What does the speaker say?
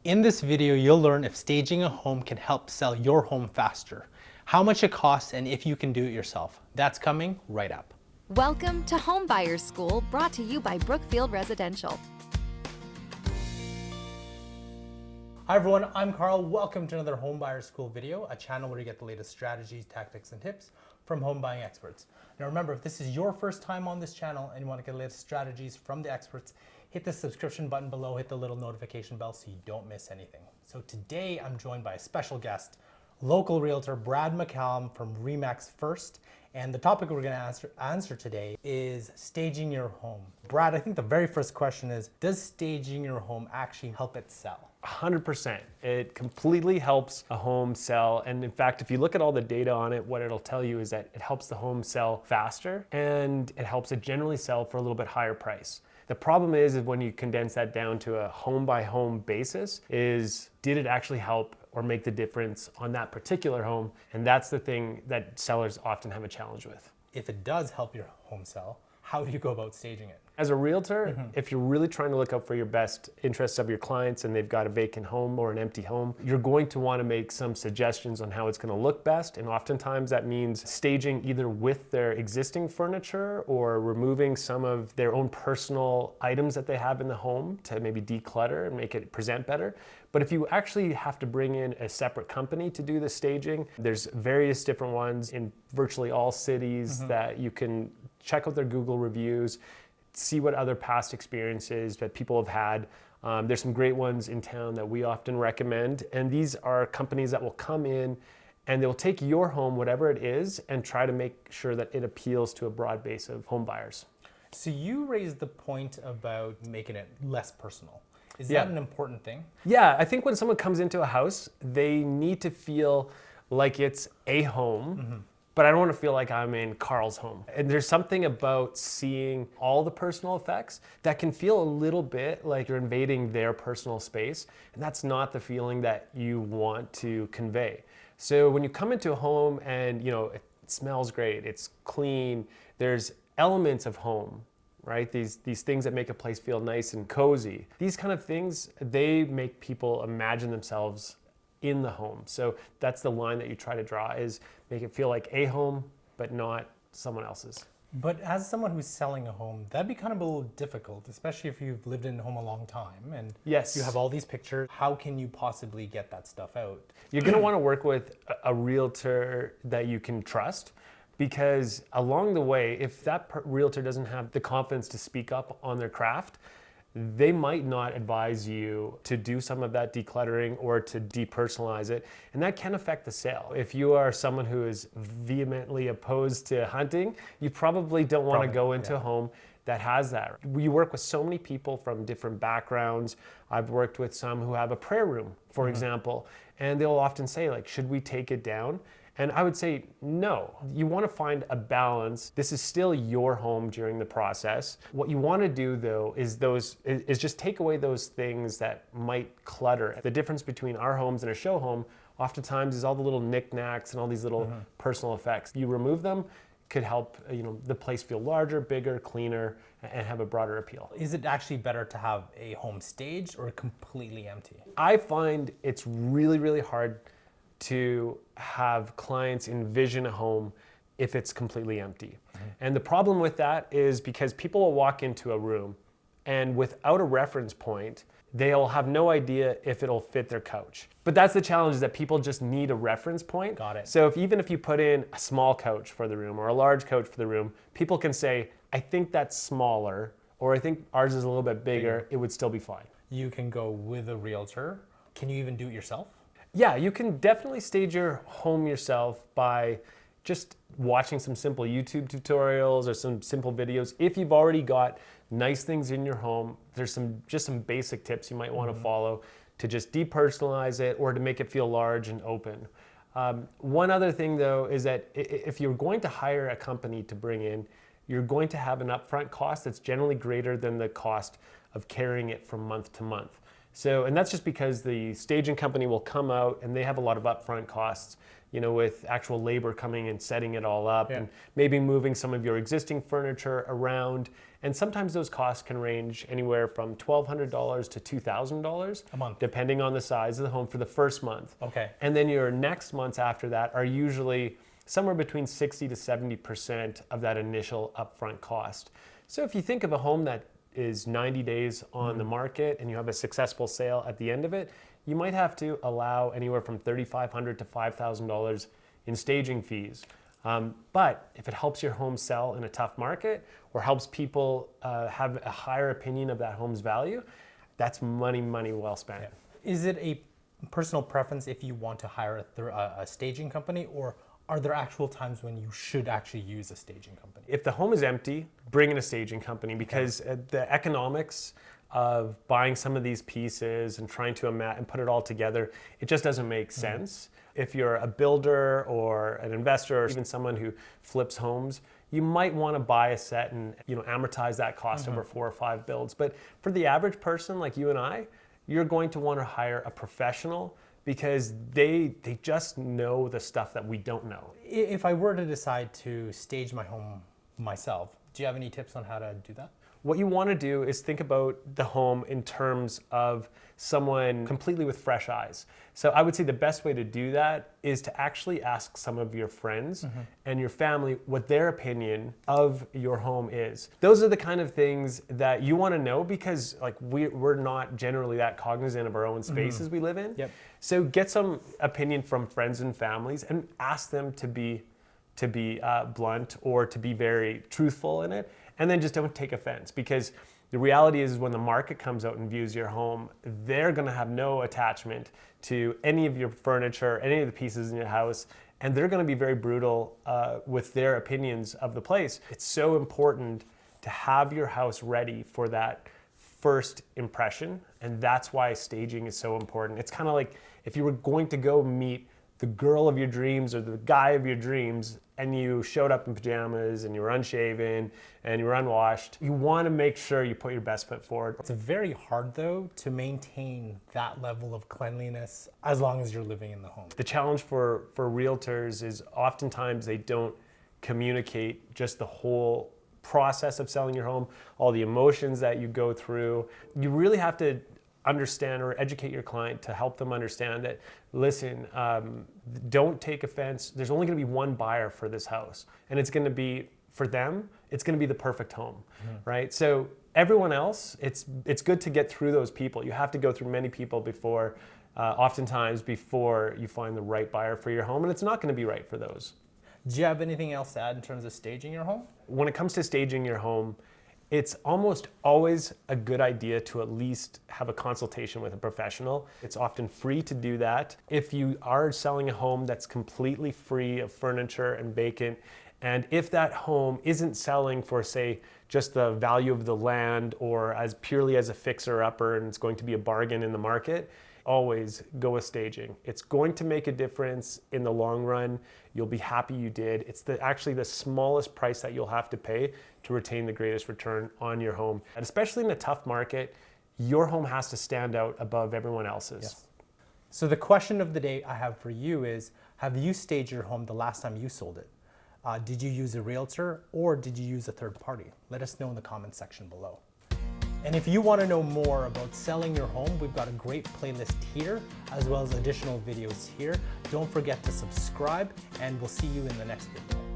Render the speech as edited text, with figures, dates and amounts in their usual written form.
In this video, you'll learn if staging a home can help sell your home faster, how much it costs, and if you can do it yourself. That's coming right up. Welcome to Home Buyers School, brought to you by Brookfield Residential. Hi everyone, I'm Carl. Welcome to another Home Buyers School video, a channel where you get the latest strategies, tactics, and tips from home buying experts. Now remember, if this is your first time on this channel and you want to get the latest strategies from the experts, hit the subscription button below, hit the little notification bell so you don't miss anything. So today I'm joined by a special guest, local realtor Brad McCallum from RE/MAX First. And the topic we're going to answer today is staging your home. Brad, I think the very first question is, does staging your home actually help it sell? 100%. It completely helps a home sell. And in fact, if you look at all the data on it, what it'll tell you is that it helps the home sell faster and it helps it generally sell for a little bit higher price. The problem is when you condense that down to a home by home basis is, did it actually help or make the difference on that particular home? And that's the thing that sellers often have a challenge with. If it does help your home sell, how do you go about staging it? As a realtor, if you're really trying to look out for your best interests of your clients and they've got a vacant home or an empty home, you're going to want to make some suggestions on how it's going to look best. And oftentimes that means staging either with their existing furniture or removing some of their own personal items that they have in the home to maybe declutter and make it present better. But if you actually have to bring in a separate company to do the staging, there's various different ones in virtually all cities that you can check out their Google reviews, see what other past experiences that people have had. There's some great ones in town that we often recommend. And these are companies that will come in and they'll take your home, whatever it is, and try to make sure that it appeals to a broad base of home buyers. So you raised the point about making it less personal. Is that an important thing? Yeah, I think when someone comes into a house, they need to feel like it's a home, but I don't want to feel like I'm in Carl's home. And there's something about seeing all the personal effects that can feel a little bit like you're invading their personal space, and that's not the feeling that you want to convey. So when you come into a home and it smells great, it's clean, there's elements of home, right? These things that make a place feel nice and cozy. These kind of things, they make people imagine themselves in the home. So that's the line that you try to draw, is make it feel like a home, but not someone else's. But as someone who's selling a home, that'd be kind of a little difficult, especially if you've lived in a home a long time and Yes. you have all these pictures. How can you possibly get that stuff out? You're gonna wanna work with a realtor that you can trust, because along the way, if that realtor doesn't have the confidence to speak up on their craft, they might not advise you to do some of that decluttering or to depersonalize it, and that can affect the sale. If you are someone who is vehemently opposed to hunting, you probably don't want to go into a home that has that. We work with so many people from different backgrounds. I've worked with some who have a prayer room, for example, and they'll often say, like, should we take it down? And I would say, no. You want to find a balance. This is still your home during the process. What you want to do, though, is just take away those things that might clutter. The difference between our homes and a show home oftentimes is all the little knickknacks and all these little personal effects. You remove them, could help the place feel larger, bigger, cleaner, and have a broader appeal. Is it actually better to have a home staged or completely empty? I find it's really, really hard to have clients envision a home if it's completely empty. And the problem with that is because people will walk into a room and without a reference point, they'll have no idea if it'll fit their couch. But that's the challenge, is that people just need a reference point. Got it. So even if you put in a small couch for the room or a large couch for the room, people can say, I think that's smaller, or I think ours is a little bit bigger, it would still be fine. You can go with a realtor. Can you even do it yourself? Yeah, you can definitely stage your home yourself by just watching some simple YouTube tutorials or some simple videos. If you've already got nice things in your home, there's just some basic tips you might want to follow to just depersonalize it or to make it feel large and open. One other thing, though, is that if you're going to hire a company to bring in, you're going to have an upfront cost that's generally greater than the cost of carrying it from month to month. So, and that's just because the staging company will come out and they have a lot of upfront costs. with actual labor coming and setting it all up, and maybe moving some of your existing furniture around. And sometimes those costs can range anywhere from $1,200 to $2,000 a month, depending on the size of the home for the first month. Okay. And then your next months after that are usually somewhere between 60 to 70% of that initial upfront cost. So if you think of a home that is 90 days on the market and you have a successful sale at the end of it, you might have to allow anywhere from $3,500 to $5,000 in staging fees. But if it helps your home sell in a tough market or helps people have a higher opinion of that home's value, that's money well spent. Is it a personal preference if you want to hire a staging company, or are there actual times when you should actually use a staging company? If the home is empty, bring in a staging company, because the economics of buying some of these pieces and trying to and put it all together, it just doesn't make sense. If you're a builder or an investor or even someone who flips homes, you might want to buy a set and amortize that cost over 4 or 5 builds. But for the average person like you and I, you're going to want to hire a professional, because they just know the stuff that we don't know. If I were to decide to stage my home myself, do you have any tips on how to do that? What you want to do is think about the home in terms of someone completely with fresh eyes. So I would say the best way to do that is to actually ask some of your friends and your family what their opinion of your home is. Those are the kind of things that you want to know, because we're not generally that cognizant of our own spaces we live in. Yep. So get some opinion from friends and families and ask them to be blunt or to be very truthful in it. And then just don't take offense, because the reality is when the market comes out and views your home, they're going to have no attachment to any of your furniture, any of the pieces in your house, and they're going to be very brutal with their opinions of the place. It's so important to have your house ready for that first impression, and that's why staging is so important. It's kind of like if you were going to go meet the girl of your dreams or the guy of your dreams, and you showed up in pajamas and you were unshaven and you were unwashed, you want to make sure you put your best foot forward. It's very hard, though, to maintain that level of cleanliness as long as you're living in the home. The challenge for realtors is oftentimes they don't communicate just the whole process of selling your home, all the emotions that you go through. You really have to understand or educate your client to help them understand that, listen, don't take offense. There's only going to be one buyer for this house, and it's going to be, for them, it's going to be the perfect home, right? So everyone else, it's good to get through those people. You have to go through many people before, oftentimes before you find the right buyer for your home, and it's not going to be right for those. Do you have anything else to add in terms of staging your home? When it comes to staging your home, it's almost always a good idea to at least have a consultation with a professional. It's often free to do that. If you are selling a home that's completely free of furniture and vacant, and if that home isn't selling for, say, just the value of the land or as purely as a fixer-upper and it's going to be a bargain in the market, always go with staging. It's going to make a difference in the long run. You'll be happy you did. It's actually the smallest price that you'll have to pay to retain the greatest return on your home. And especially in a tough market, your home has to stand out above everyone else's. Yes. So the question of the day I have for you is, have you staged your home the last time you sold it? Did you use a realtor or did you use a third party? Let us know in the comments section below. And if you want to know more about selling your home, we've got a great playlist here, as well as additional videos here. Don't forget to subscribe, and we'll see you in the next video.